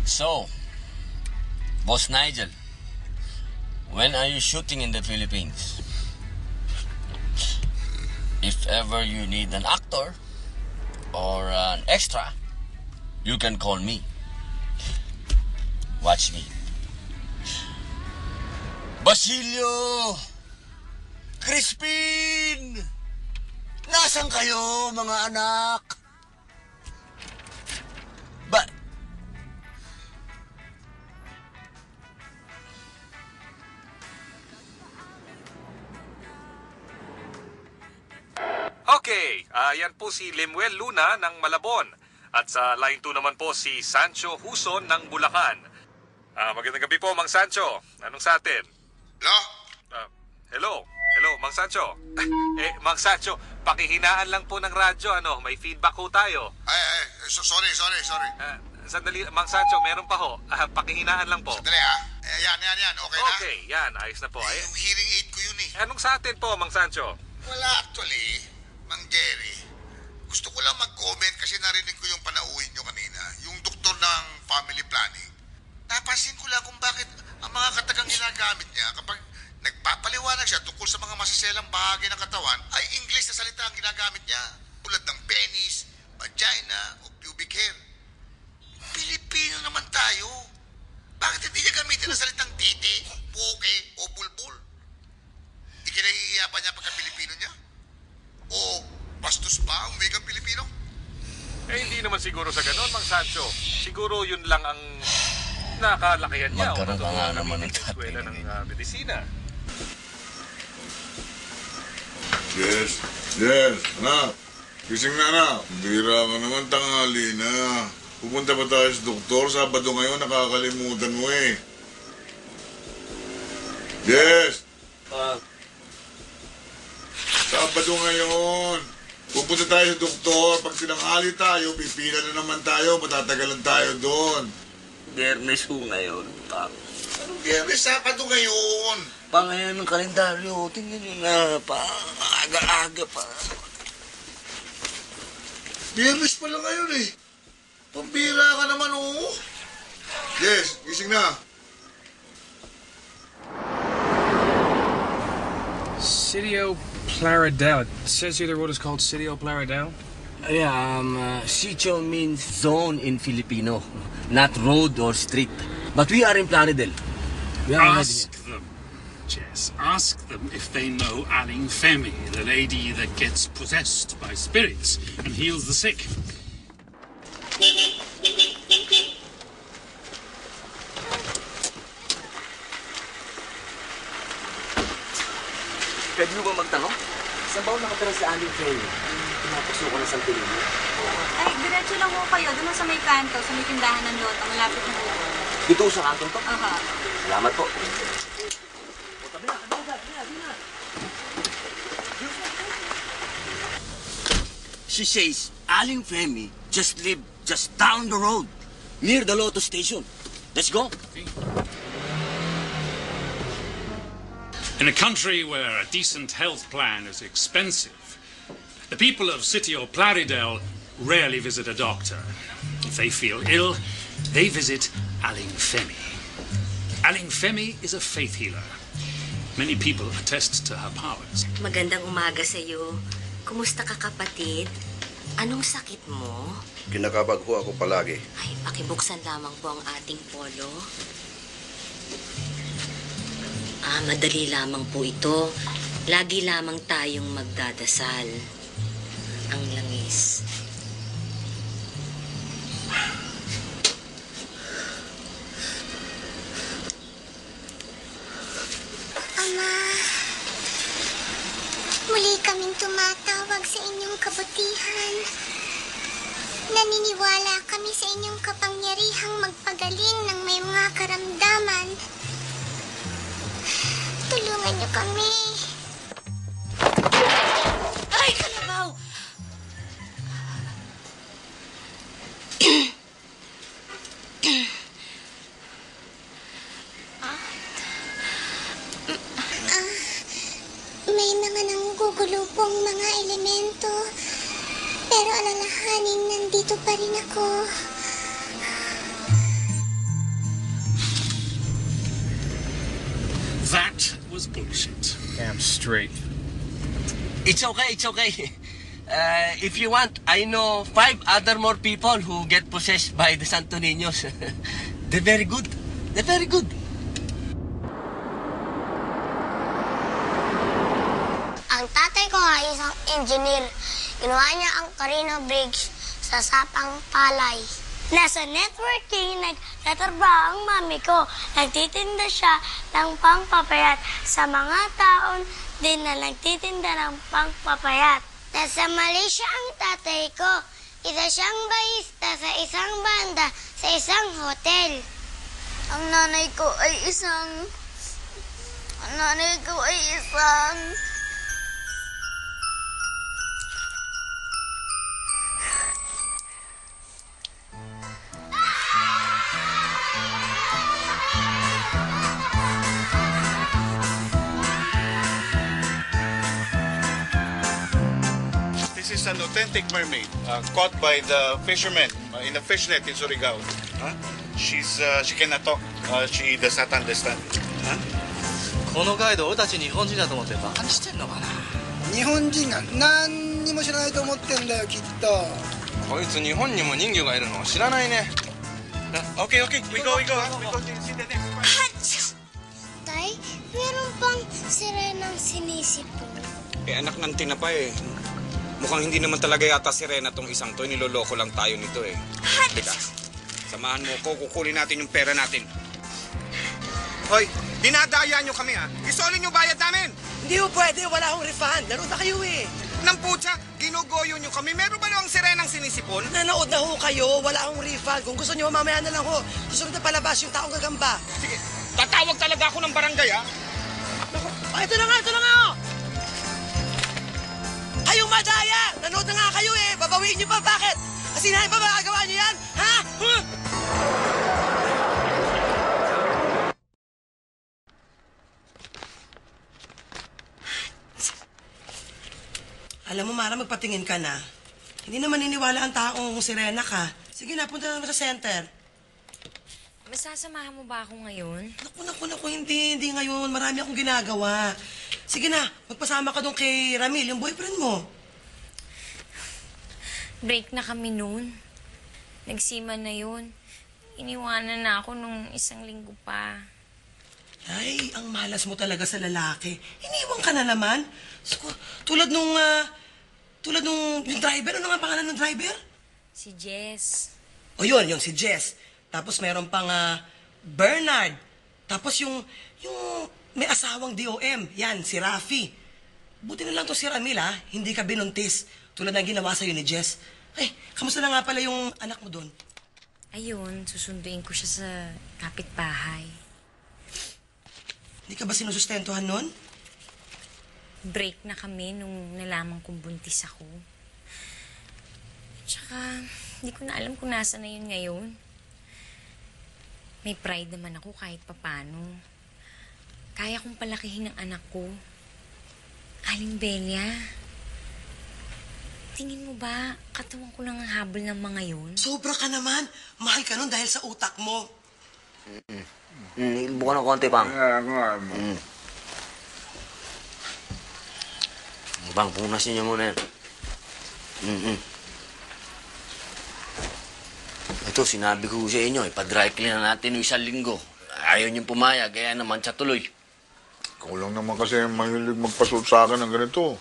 So, Boss Nigel, when are you shooting in the Philippines? If ever you need an actor or an extra, you can call me. Watch me. Basilio! Crispin! Nasaan kayo, mga anak? Okay, yan po si Limuel Luna ng Malabon. At sa line 2 naman po si Sancho Huson ng Bulacan. Magandang gabi po, Mang Sancho. Anong sa atin? Hello? Hello? Hello, Mang Sancho. Mang Sancho, pakihinaan lang po ng radyo. May feedback ho tayo. Sorry. Sandali, Mang Sancho, meron pa ho. Pakihinaan lang po. Sandali yan. Okay na? Okay, yan. Ayos na po. Yung hearing aid ko yun eh. Anong sa atin po, Mang Sancho? Wala actually, Mang Jerry. Gusto ko lang mag-comment kasi narinig ko yung panauhin nyo kanina. Yung doktor ng family planning. Napansin ko lang kung bakit ang mga katagang ginagamit niya kapag nagpapaliwanag siya tungkol sa mga masaselang bahagi ng katawan ay English na salita ang ginagamit niya. Tulad ng penis, vagina o pubic hair. Pilipino naman tayo. Bakit hindi niya gamitin ang salitang titi, poke o bulbul? Ikinahihiya pa niya pagka-Pilipino niya? O bastos pa ang wikang Pilipino? Hindi naman siguro sa ganon, Mang Sancho. Siguro yun lang ang nakalakihan niya. Magkaroon ka nga naman ng eskwela ng medisina. Yes, anak. Gising na, anak. Bira ka naman, tanghali na. Pupunta pa tayo sa doktor. Sabado ngayon, nakakalimutan mo eh. Yes. Sabado ngayon. Pupunta tayo sa doktor. Pag sinanghali tayo, pipila na naman tayo. Matatagalan tayo doon. Biyernes ho ngayon, Pang. Anong biyernes? Sabado ngayon. Pa ngayon ng kalendaryo, tingnan nyo na, pa. Aga-aga pa. Biyernes pa lang ngayon eh. Pambira ka naman, oh. Yes, gising na. Sitio Plaridel. It says here the road is called Sitio Plaridel. Yeah, sitio means zone in Filipino, not road or street. But we are in Plaridel. We are Ask them, Jess. Ask them if they know Aling Femi, the lady that gets possessed by spirits and heals the sick. Pwede mo ba magtanong? Saan ba ako nakatira sa Aling Femi? Pinapasok ko na sa Pilipino. Ay, diretso lang ho kayo. Doon sa may kanto, sa may tindahan ng Lota. Malapit na po. Dito sa kantong to? Aha. Salamat po. She says, Aling Femi just live just down the road, near the Lotto station. Let's go. In a country where a decent health plan is expensive, the people of Sitio Plaridel rarely visit a doctor. If they feel ill, they visit Aling Femi. Aling Femi is a faith healer. Many people attest to her powers. Magandang umaga sa iyo. Kumusta ka, kapatid? Anong sakit mo? Kinakabagho ako palagi. Ay, pakibuksan lamang po ang ating polo. Madali lamang po ito. Lagi lamang tayong magdadasal. Ang langis. Ama, muli kaming tumatawag sa inyong kabutihan. Naniniwala kami sa inyong kapangyarihang magpagaling ng may mga karamdaman. Tulungan niyo kami. Ay, kalabaw! May mga nanggugulo pong mga elemento. Pero alalahanin, nandito pa rin ako. Bullshit. Damn straight. It's okay. If you want, I know 5 other more people who get possessed by the Santo Niños. They're very good. Ang tatay ko ay isang engineer. Ginawa niya ang Carino Bridge sa Sapang Palay. Nasa networking, nagtatrabaho ang mami ko. Nagtitinda siya ng pangpapayat sa mga taon din na nagtitinda ng pangpapayat. Nasa Malaysia ang tatay ko. Isa siyang barista sa isang banda sa isang hotel. Ang nanay ko ay isang... This is an authentic mermaid caught by the fishermen in a fish net in Surigao. She cannot talk. She does not understand. このガイド俺たち日本人だと思ってバカにしてんのかな。日本人が何にも知らないと思ってんだよきっと。こいつ日本にも人魚がいるのを知らないね。Okay, we go. See the next. Tay, meron pang sirenang sinisipon. Anak ng tinapay eh. Mukhang hindi naman talaga yata si Rena tong isang to. Niloloko lang tayo nito eh. Teka, samahan mo ko. Kukunin natin yung pera natin. Hoy, dinadaya nyo kami ha. Isolin nyo bayad namin. Hindi mo pwede, wala akong refund. Nanood na kayo eh. Nang putya, ginugoyo nyo kami. Meron ba ang sirenang sinisipon? Nanood na ho kayo, wala akong refund. Kung gusto nyo, mamaya na lang ho. Susunod na palabas yung taong gagamba. Sige, tatawag talaga ako ng barangay ha. Ito na nga ho. Kayong madaya! Nanood na nga kayo eh! Babawiin niyo pa, bakit? Asinahin pa magagawa niyo yan? Ha? Alam mo, Mara, magpatingin ka na. Hindi naman niniwala ang taong sirena ka. Sige na, punta naman sa center. Masasamahan mo ba ako ngayon? Naku, hindi ngayon. Marami akong ginagawa. Sige na, magpasama ka doon kay Ramil, yung boyfriend mo. Break na kami noon. Nagsima na yun. Iniwanan na ako nung 1 linggo pa. Ay, ang malas mo talaga sa lalaki. Iniwan ka na naman. Tulad nung yung driver. Ano nga pangalan ng driver? Si Jess. O yun si Jess. Tapos meron pang Bernard. Tapos yung may asawang DOM. Yan, si Rafi. Buti na lang to si Ramil, ha? Hindi ka binuntis. Tulad ng ginawa sa'yo ni Jess. Ay, kamusta na nga pala yung anak mo doon? Ayun, susunduin ko siya sa kapitbahay. Hindi ka ba sinusustentuhan nun? Break na kami nung nalaman kong buntis ako. Tsaka, hindi ko na alam kung nasa na yun ngayon. May pride naman ako kahit papano. Kaya kong palakihin ang anak ko. Aling Belia, tingin mo ba katawan ko lang ang habol ng mga yun? Sobra ka naman. Mahal ka nun dahil sa utak mo. Buka ng konti, Pang. Bang, punasin niyo muna yan. Ito, sinabi ko sa inyo, ipa-dry clean na natin yung 1 linggo. Ayaw niyong pumayag, kaya naman siya tuloy. Ikaw lang naman kasi mahilig magpasuot sa akin ng ganito.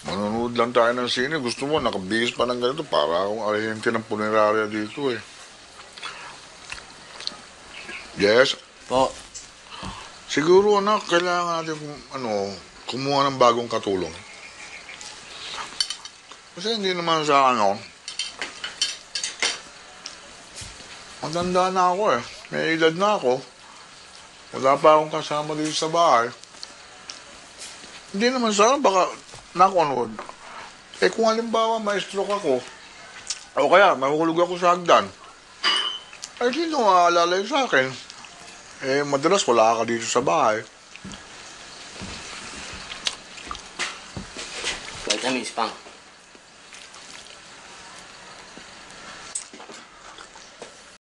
Manonood lang tayo ng sine. Gusto mo, nakabihis pa ng ganito para akong ahente ng punerarya dito eh. Yes? Po. Siguro, anak, kailangan natin kumuha ng bagong katulong. Kasi hindi naman sa matanda na ako eh. May edad na ako. Wala pa akong kasama dito sa bahay. Hindi naman sana baka nakunod. Eh kung halimbawa ma-stroke ako, o kaya mahulog ako sa hagdan, ay sino maalala yun sa akin? Eh madalas wala ka dito sa bahay. Vitamins, Pang.